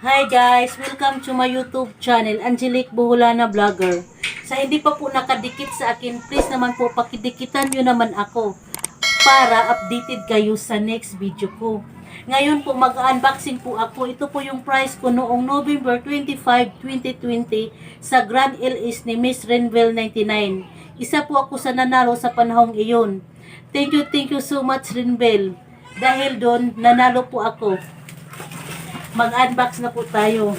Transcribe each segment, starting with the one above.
Hi guys! Welcome to my YouTube channel, Angelique Buholana Vlogger. Sa hindi pa po nakadikit sa akin, please naman po pakidikitan nyo naman ako para updated kayo sa next video ko. Ngayon po mag-unboxing po ako. Ito po yung price ko noong November 25, 2020 sa Grand LS ni Miss Renville 99. Isa po ako sa nanalo sa panahong iyon. Thank you so much Renville. Dahil doon, nanalo po ako. Mag-unbox na po tayo.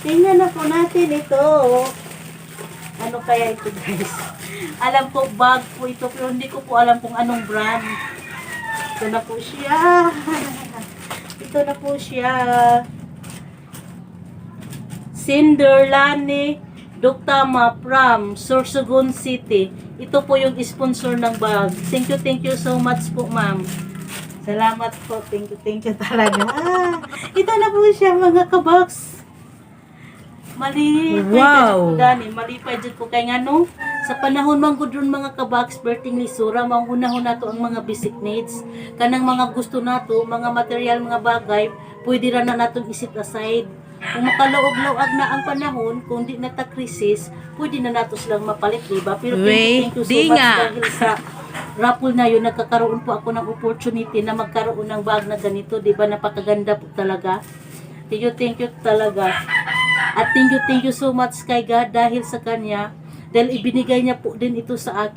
Tingnan na po natin ito. Ano kaya ito guys? Alam ko bag po ito pero hindi ko po alam kung anong brand. Ito na po siya. Ito na po siya. Cinderlane Duktama from Sorsogon City. Ito po yung sponsor ng bag. Thank you so much po ma'am. Salamat po. Thank you talaga. Ito na po siya mga kabox. Mali. Wow. Mali pa dyan po kay nga no. Sa panahon mang gudron mga kabox, berting lisura, manghunahon nato ang mga basic needs. Kanang mga gusto nato, mga material, mga bagay, pwede ra na natong isit aside. Kung makalaog-laog na ang panahon, kung di na ta krisis, pwede na nato silang mapalit, diba? Pero thank you so much dahil sa raffle na yun, nagkakaroon po ako ng opportunity na magkaroon ng bag na ganito, di ba? Napakaganda po talaga. Thank you talaga. At thank you so much kay God dahil sa kanya, dahil ibinigay niya po din ito sa akin.